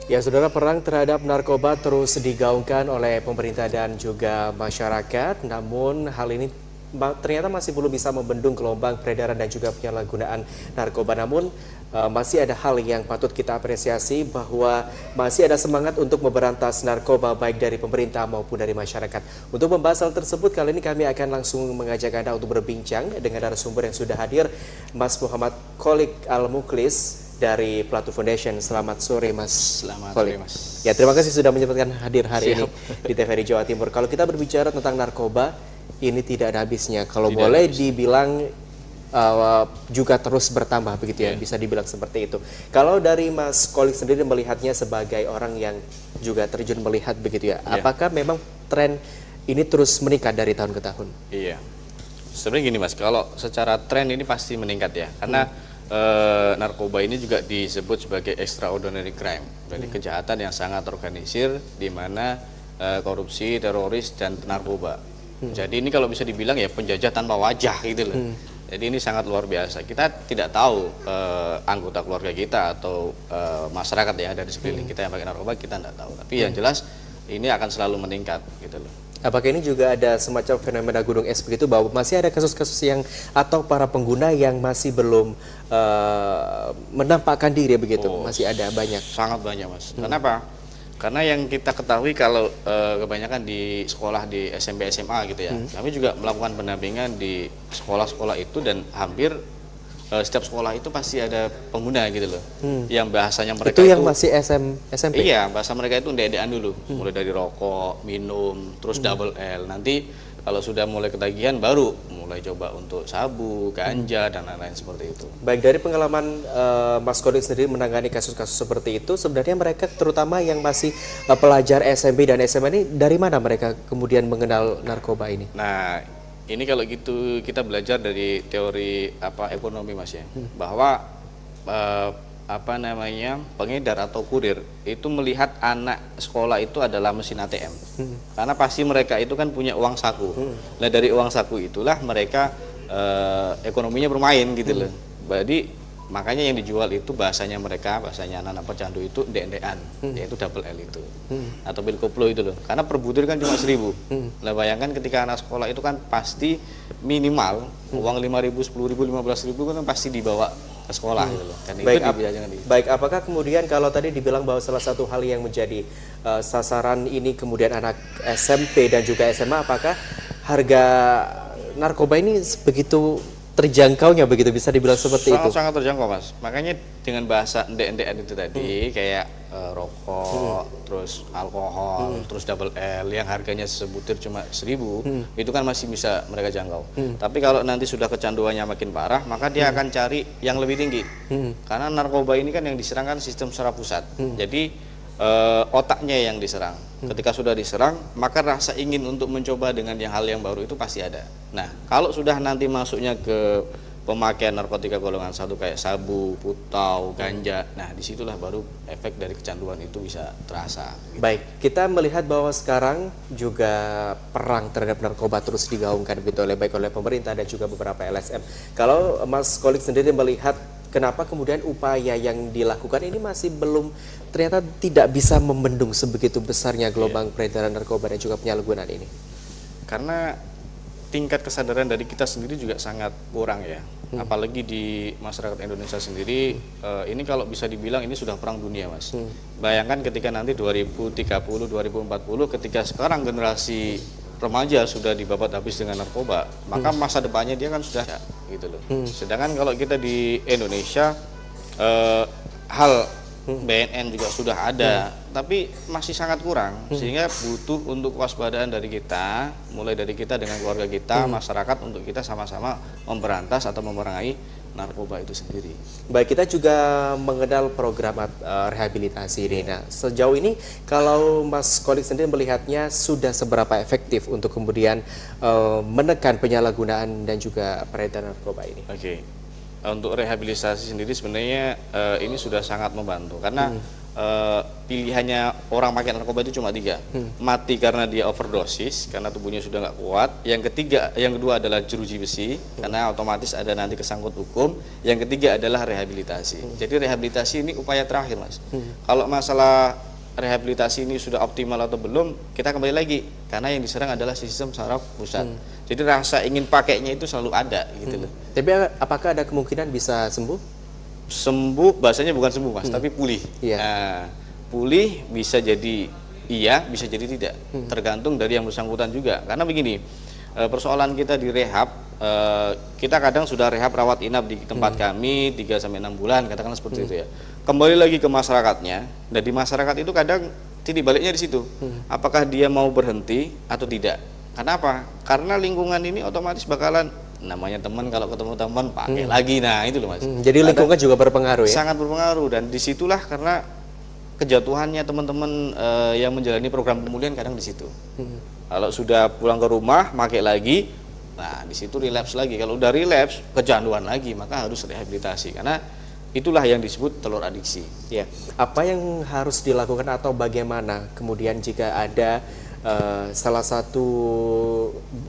Ya, saudara, perang terhadap narkoba terus digaungkan oleh pemerintah dan juga masyarakat. Namun hal ini ternyata masih belum bisa membendung gelombang peredaran dan juga penyalahgunaan narkoba. Namun masih ada hal yang patut kita apresiasi bahwa masih ada semangat untuk memberantas narkoba baik dari pemerintah maupun dari masyarakat. Untuk membahas hal tersebut, kali ini kami akan langsung mengajak Anda untuk berbincang dengan narasumber yang sudah hadir, Mas Muhammad Kholik Al-Mukhlis dari Platu Foundation. Selamat sore, Mas. Selamat Kholik. sore, Mas. Ya, terima kasih sudah menyempatkan hadir hari Siap. ini di TVRI Jawa Timur. Kalau kita berbicara tentang narkoba, ini tidak ada habisnya. Kalau Tidak boleh ada habisnya. dibilang juga terus bertambah begitu ya, bisa dibilang seperti itu. Kalau dari Mas Kholik sendiri melihatnya sebagai orang yang juga terjun melihat begitu ya, apakah memang tren ini terus meningkat dari tahun ke tahun? Iya. Sebenarnya gini, Mas, kalau secara tren ini pasti meningkat ya. Karena narkoba ini juga disebut sebagai extraordinary crime. Jadi kejahatan yang sangat organisir di mana korupsi, teroris, dan narkoba. Jadi ini kalau bisa dibilang ya penjajah tanpa wajah gitu loh. Jadi ini sangat luar biasa. Kita tidak tahu anggota keluarga kita atau masyarakat ya dari sekeliling kita yang pakai narkoba, kita tidak tahu. Tapi yang jelas ini akan selalu meningkat gitu loh. Apakah ini juga ada semacam fenomena gunung es begitu, bahwa masih ada kasus-kasus yang atau para pengguna yang masih belum menampakkan diri begitu? Masih ada banyak? Sangat banyak, Mas. Kenapa? Karena yang kita ketahui kalau kebanyakan di sekolah di SMP SMA gitu ya, kami juga melakukan pendampingan di sekolah-sekolah itu dan hampir setiap sekolah itu pasti ada pengguna gitu loh, yang bahasanya mereka Itu yang masih SMP? Iya, bahasa mereka itu ndek-ndekan dulu, mulai dari rokok, minum, terus double L. Nanti kalau sudah mulai ketagihan baru mulai coba untuk sabu, ganja, dan lain-lain seperti itu. Baik, dari pengalaman Mas Kholik sendiri menangani kasus-kasus seperti itu, sebenarnya mereka terutama yang masih pelajar SMP dan SMA ini, dari mana mereka kemudian mengenal narkoba ini? Nah, ini kalau gitu kita belajar dari teori ekonomi, Mas ya, bahwa pengedar atau kurir itu melihat anak sekolah itu adalah mesin ATM, karena pasti mereka itu kan punya uang saku. Nah, dari uang saku itulah mereka ekonominya bermain gitu loh. Jadi makanya yang dijual itu bahasanya anak-anak pecandu itu ndek-ndekan, yaitu double L itu, atau pil koplo itu loh. Karena per butir kan cuma 1.000. Nah, bayangkan ketika anak sekolah itu kan pasti minimal uang 5.000, 10.000, 15.000 kan pasti dibawa ke sekolah gitu loh. Dan Baik, itu baik, apakah kemudian kalau tadi dibilang bahwa salah satu hal yang menjadi sasaran ini kemudian anak SMP dan juga SMA, apakah harga narkoba ini begitu terjangkaunya, begitu bisa dibilang seperti itu? Sangat terjangkau, Mas. Makanya dengan bahasa ndek-ndekan itu tadi kayak rokok, terus alkohol, terus double L yang harganya sebutir cuma 1.000, itu kan masih bisa mereka jangkau. Tapi kalau nanti sudah kecanduannya makin parah, maka dia akan cari yang lebih tinggi. Karena narkoba ini kan yang diserang kan sistem secara pusat. Jadi otaknya yang diserang. Ketika sudah diserang, maka rasa ingin untuk mencoba dengan hal yang baru itu pasti ada. Nah, kalau sudah nanti masuknya ke pemakaian narkotika golongan 1 kayak sabu, putau, ganja, nah disitulah baru efek dari kecanduan itu bisa terasa. Gitu. Baik, kita melihat bahwa sekarang juga perang terhadap narkoba terus digaungkan begitu baik oleh pemerintah dan juga beberapa LSM. Kalau Mas Kholik sendiri melihat kenapa kemudian upaya yang dilakukan ini masih belum, ternyata tidak bisa membendung sebegitu besarnya gelombang peredaran narkoba dan juga penyalahgunaan ini? Karena tingkat kesadaran dari kita sendiri juga sangat kurang ya. Apalagi di masyarakat Indonesia sendiri, ini kalau bisa dibilang ini sudah perang dunia, Mas. Bayangkan ketika nanti 2030, 2040, ketika sekarang generasi remaja sudah dibabat habis dengan narkoba, maka masa depannya dia kan sudah gitu loh. Sedangkan kalau kita di Indonesia, hal BNN juga sudah ada, tapi masih sangat kurang, sehingga butuh untuk kewaspadaan dari kita, mulai dari kita dengan keluarga kita, masyarakat, untuk kita sama-sama memberantas atau memerangi narkoba itu sendiri. Baik, kita juga mengenal program rehabilitasi ini. Nah, sejauh ini kalau Mas Kholik sendiri melihatnya sudah seberapa efektif untuk kemudian menekan penyalahgunaan dan juga peredaran narkoba ini? Oke. Untuk rehabilitasi sendiri sebenarnya ini sudah sangat membantu, karena pilihannya orang pakai narkoba itu cuma 3. Mati karena dia overdosis, karena tubuhnya sudah nggak kuat. Yang kedua adalah jeruji besi, karena otomatis ada nanti kesangkut hukum. Yang ketiga adalah rehabilitasi. Jadi rehabilitasi ini upaya terakhir, Mas. Kalau masalah rehabilitasi ini sudah optimal atau belum, kita kembali lagi, karena yang diserang adalah sistem saraf pusat. Jadi rasa ingin pakainya itu selalu ada gitu loh. Tapi apakah ada kemungkinan bisa sembuh? Sembuh, bahasanya bukan sembuh, Mas, tapi pulih. Iya. Nah, pulih bisa jadi iya, bisa jadi tidak, tergantung dari yang bersangkutan juga. Karena begini, persoalan kita di rehab, kita kadang sudah rehab rawat inap di tempat kami 3-6 bulan, katakanlah seperti itu ya. Kembali lagi ke masyarakatnya, dan di masyarakat itu kadang titik baliknya di situ. Apakah dia mau berhenti atau tidak? Kenapa? Karena lingkungan ini otomatis bakalan, namanya teman, kalau ketemu teman pakai lagi, nah itu loh, Mas. Jadi lingkungan juga berpengaruh ya? Sangat berpengaruh, dan disitulah karena kejatuhannya teman-teman yang menjalani program pemulihan kadang di situ. Kalau sudah pulang ke rumah pakai lagi, nah di situ relapse lagi. Kalau udah relapse, kecanduan lagi, maka harus rehabilitasi, karena itulah yang disebut telur adiksi. Ya. Apa yang harus dilakukan atau bagaimana kemudian jika ada salah satu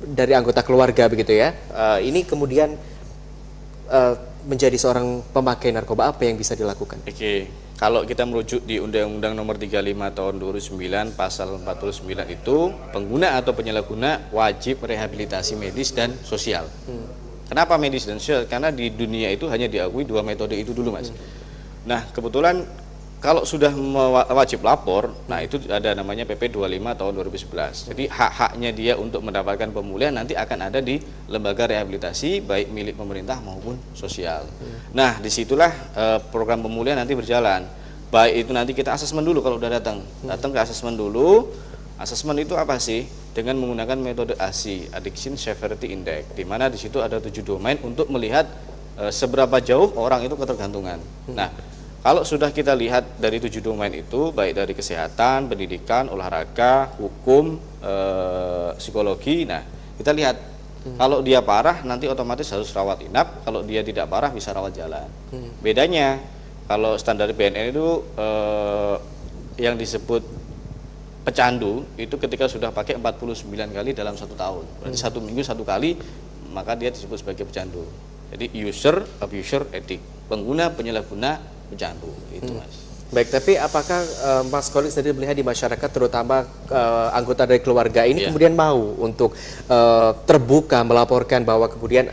dari anggota keluarga begitu ya, ini kemudian menjadi seorang pemakai narkoba, apa yang bisa dilakukan? Oke, kalau kita merujuk di Undang-Undang Nomor 35 Tahun 2009 Pasal 49 itu, pengguna atau penyalahguna wajib rehabilitasi medis dan sosial. Kenapa medis dan sosial? Karena di dunia itu hanya diakui 2 metode itu dulu, Mas. Nah, kebetulan kalau sudah wajib lapor, nah itu ada namanya PP 25 tahun 2011. Jadi hak-haknya dia untuk mendapatkan pemulihan nanti akan ada di lembaga rehabilitasi, baik milik pemerintah maupun sosial. Nah, disitulah program pemulihan nanti berjalan. Baik itu nanti kita asesmen dulu kalau udah datang ke asesmen dulu. Asesmen itu apa sih? Dengan menggunakan metode ASI, Addiction Severity Index, di mana di situ ada 7 domain untuk melihat seberapa jauh orang itu ketergantungan. Nah, kalau sudah kita lihat dari 7 domain itu, baik dari kesehatan, pendidikan, olahraga, hukum, psikologi, nah kita lihat kalau dia parah nanti otomatis harus rawat inap, kalau dia tidak parah bisa rawat jalan. Bedanya kalau standar BNN itu yang disebut pecandu itu ketika sudah pakai 49 kali dalam 1 tahun, berarti 1 minggu 1 kali, maka dia disebut sebagai pecandu. Jadi user, abuser, addict, pengguna, penyalahguna, pecandu, itu Mas. Baik, tapi apakah Mas Khalid sendiri melihat di masyarakat, terutama anggota dari keluarga ini kemudian mau untuk terbuka melaporkan bahwa kemudian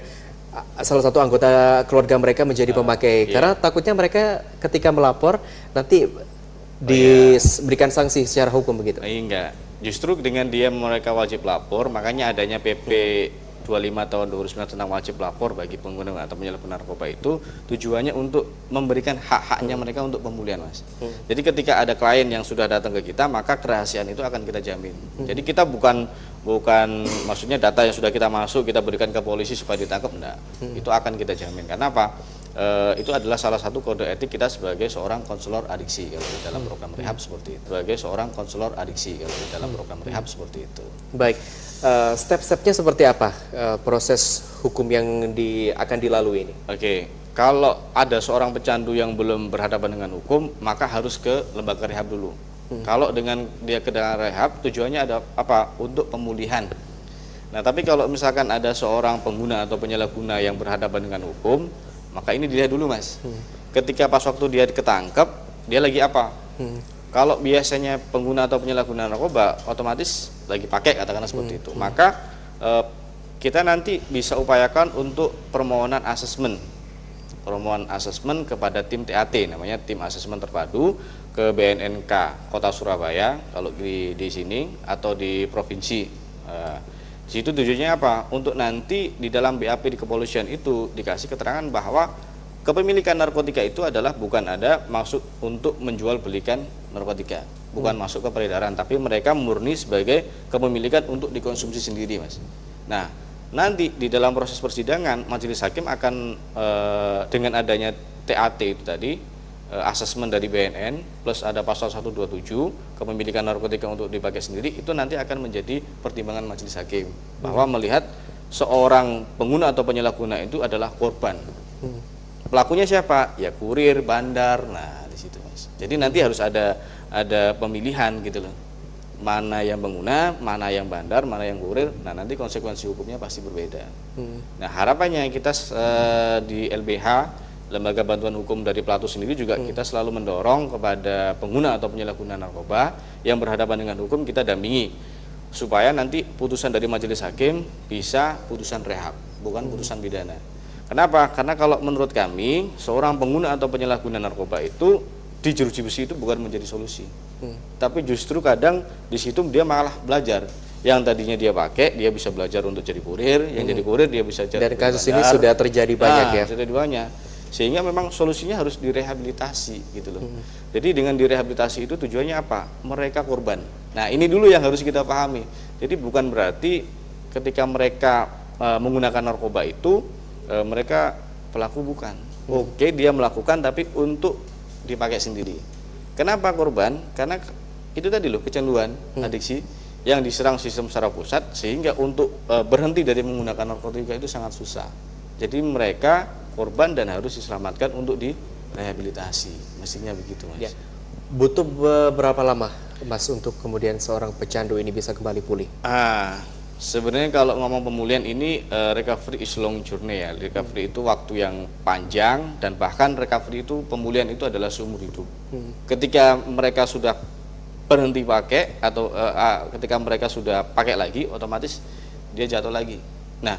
salah satu anggota keluarga mereka menjadi pemakai, karena takutnya mereka ketika melapor nanti diberikan sanksi secara hukum begitu? Enggak, justru dengan mereka wajib lapor, makanya adanya PP 25 tahun 2009 tentang wajib lapor bagi pengguna atau penyalahguna narkoba itu tujuannya untuk memberikan hak-haknya mereka untuk pemulihan, Mas. Jadi ketika ada klien yang sudah datang ke kita, maka kerahasiaan itu akan kita jamin. Jadi kita bukan maksudnya data yang sudah kita masuk kita berikan ke polisi supaya ditangkap, enggak. Itu akan kita jamin. Karena apa? Itu adalah salah satu kode etik kita sebagai seorang konselor adiksi kalau di dalam program rehab seperti itu. Sebagai seorang konselor adiksi kalau di dalam program rehab seperti itu. Baik, step-stepnya seperti apa proses hukum yang akan dilalui ini? Oke, kalau ada seorang pecandu yang belum berhadapan dengan hukum, maka harus ke lembaga rehab dulu. Kalau dengan dia ke rehab, tujuannya ada apa? Untuk pemulihan. Nah, tapi kalau misalkan ada seorang pengguna atau penyalahguna yang berhadapan dengan hukum, maka ini dilihat dulu, Mas. Ketika pas waktu dia ketangkep, dia lagi apa? Kalau biasanya pengguna atau penyalahguna narkoba, otomatis lagi pakai, katakanlah seperti itu. Maka kita nanti bisa upayakan untuk permohonan asesmen. Permohonan asesmen kepada tim TAT, namanya tim asesmen terpadu, ke BNNK Kota Surabaya, kalau di sini, atau di provinsi. Di situ tujuannya apa? Untuk nanti di dalam BAP di kepolisian itu dikasih keterangan bahwa kepemilikan narkotika itu adalah bukan ada maksud untuk menjual belikan narkotika, bukan masuk ke peredaran, tapi mereka murni sebagai kepemilikan untuk dikonsumsi sendiri, Mas. Nah, nanti di dalam proses persidangan majelis hakim akan dengan adanya TAT itu tadi, asesmen dari BNN plus ada pasal 127 kepemilikan narkotika untuk dipakai sendiri, itu nanti akan menjadi pertimbangan majelis hakim bahwa melihat seorang pengguna atau penyalahguna itu adalah korban. Pelakunya siapa? Ya kurir, bandar. Nah, di situ, Mas. Jadi nanti harus ada pemilihan gitu loh. Mana yang pengguna, mana yang bandar, mana yang kurir. Nah, nanti konsekuensi hukumnya pasti berbeda. Nah, harapannya kita di LBH, Lembaga Bantuan Hukum dari Pelatu sendiri juga kita selalu mendorong kepada pengguna atau penyalahguna narkoba yang berhadapan dengan hukum, kita dampingi supaya nanti putusan dari majelis hakim bisa putusan rehab, bukan putusan pidana. Kenapa? Karena kalau menurut kami, seorang pengguna atau penyalahguna narkoba itu di jeruji besi itu bukan menjadi solusi. Tapi justru kadang di situ dia malah belajar. Yang tadinya dia pakai, dia bisa belajar untuk jadi kurir, yang jadi kurir dia bisa jadi Dan kasus ini sudah terjadi banyak ya. Sudah banyak. Sehingga memang solusinya harus direhabilitasi gitu loh. Jadi dengan direhabilitasi itu tujuannya apa? Mereka korban. Nah, ini dulu yang harus kita pahami. Jadi bukan berarti ketika mereka menggunakan narkoba itu mereka pelaku, bukan. Oke, dia melakukan tapi untuk dipakai sendiri. Kenapa korban? Karena itu tadi loh, kecanduan, adiksi yang diserang sistem secara pusat, sehingga untuk berhenti dari menggunakan narkotika itu sangat susah. Jadi mereka korban dan harus diselamatkan untuk direhabilitasi, mestinya begitu, Mas. Ya. Butuh berapa lama, Mas, untuk kemudian seorang pecandu ini bisa kembali pulih? Sebenarnya kalau ngomong pemulihan ini recovery is long journey ya. Recovery itu waktu yang panjang, dan bahkan recovery itu, pemulihan itu adalah seumur hidup. Ketika mereka sudah berhenti pakai atau ketika mereka sudah pakai lagi, otomatis dia jatuh lagi. Nah,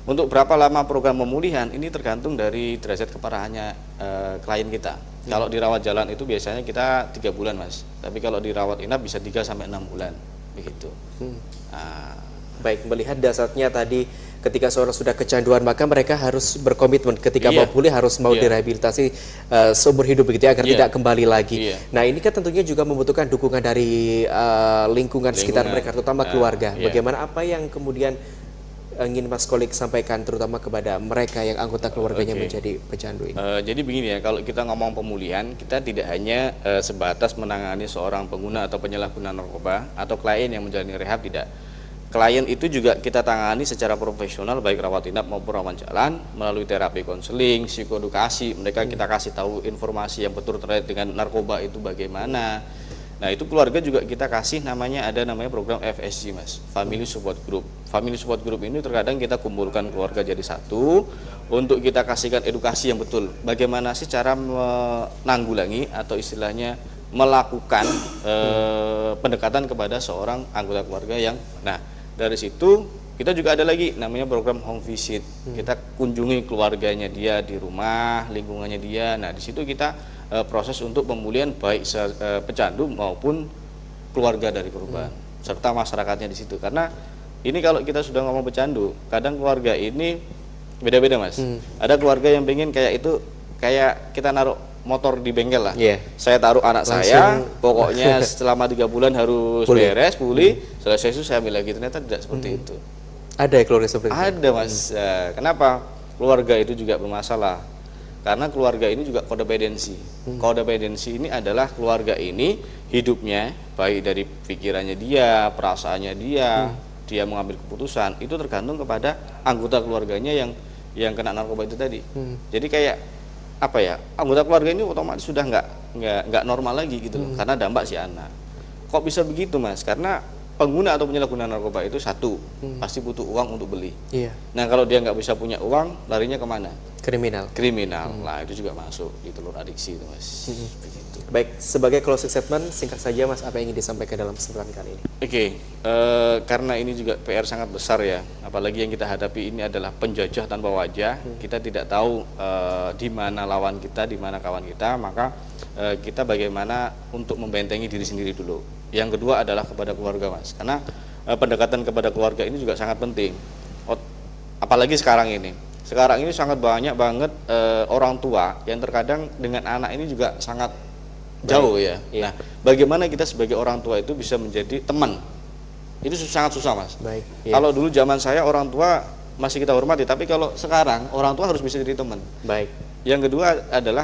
untuk berapa lama program pemulihan ini tergantung dari derajat keparahannya klien kita. Kalau dirawat jalan itu biasanya kita 3 bulan, Mas. Tapi kalau dirawat inap bisa 3 sampai 6 bulan begitu. Baik, melihat dasarnya tadi ketika seorang sudah kecanduan, maka mereka harus berkomitmen ketika mau pulih harus mau direhabilitasi seumur hidup begitu ya, agar tidak kembali lagi. Nah, ini kan tentunya juga membutuhkan dukungan dari lingkungan sekitar mereka, terutama keluarga. Bagaimana, apa yang kemudian ingin Mas Kolik sampaikan terutama kepada mereka yang anggota keluarganya menjadi pecandu ini? Jadi begini ya, kalau kita ngomong pemulihan, kita tidak hanya sebatas menangani seorang pengguna atau penyalahguna narkoba atau klien yang menjalani rehab, tidak. Klien itu juga kita tangani secara profesional, baik rawat inap maupun rawat jalan, melalui terapi konseling, psikoedukasi. Mereka kita kasih tahu informasi yang betul terkait dengan narkoba itu bagaimana. Nah, itu keluarga juga kita kasih namanya program FSG, Mas, Family Support Group. Family Support Group ini terkadang kita kumpulkan keluarga jadi satu untuk kita kasihkan edukasi yang betul. Bagaimana sih cara menanggulangi atau istilahnya melakukan pendekatan kepada seorang anggota keluarga yang, nah, dari situ kita juga ada lagi namanya program home visit. Kita kunjungi keluarganya dia di rumah, lingkungannya dia. Nah, di situ kita proses untuk pemulihan baik pecandu maupun keluarga dari korban serta masyarakatnya di situ. Karena ini kalau kita sudah ngomong pecandu, kadang keluarga ini beda-beda, Mas. Ada keluarga yang pengen kayak itu, kayak kita naruh motor di bengkel lah. Saya taruh anak saya, pokoknya selama 3 bulan harus beres, pulih, selesai itu saya ambil lagi. Ternyata tidak seperti itu. Ada ya keluarga seperti itu? Ada, Mas. Kenapa? Keluarga itu juga bermasalah. Karena keluarga ini juga kodependensi. Kodependensi ini adalah keluarga ini hidupnya, baik dari pikirannya dia, perasaannya dia, dia mengambil keputusan, itu tergantung kepada anggota keluarganya yang kena narkoba itu tadi. Jadi kayak apa ya, anggota keluarga ini otomatis sudah nggak normal lagi gitu loh, karena dampak si anak. Kok bisa begitu, Mas? Karena pengguna atau penyalahguna narkoba itu satu pasti butuh uang untuk beli. Nah, kalau dia nggak bisa punya uang, larinya kemana? Kriminal. Nah, itu juga masuk di telur adiksi itu, Mas. Begitu. Baik, sebagai closing statement singkat saja, Mas, apa yang ingin disampaikan dalam kesempatan kali ini? Karena ini juga PR sangat besar ya, apalagi yang kita hadapi ini adalah penjajah tanpa wajah. Kita tidak tahu di mana lawan kita, di mana kawan kita, maka kita bagaimana untuk membentengi diri sendiri dulu. Yang kedua adalah kepada keluarga, Mas, karena pendekatan kepada keluarga ini juga sangat penting. Apalagi sekarang ini sangat banyak banget orang tua yang terkadang dengan anak ini juga sangat jauh ya. Nah, bagaimana kita sebagai orang tua itu bisa menjadi teman? Itu sangat susah, Mas. Kalau dulu zaman saya orang tua masih kita hormati, tapi kalau sekarang orang tua harus bisa jadi teman. Yang kedua adalah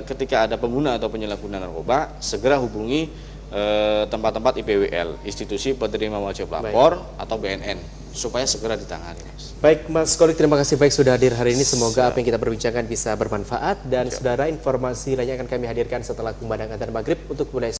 ketika ada pengguna atau penyalahguna narkoba, segera hubungi tempat-tempat IPWL, institusi penerima wajib lapor atau BNN, supaya segera ditangani, Mas. Baik Mas Kolik, terima kasih baik sudah hadir hari ini. Semoga apa yang kita berbincangkan bisa bermanfaat. Dan saudara, informasi lainnya akan kami hadirkan setelah kumandang adzan maghrib untuk wilayah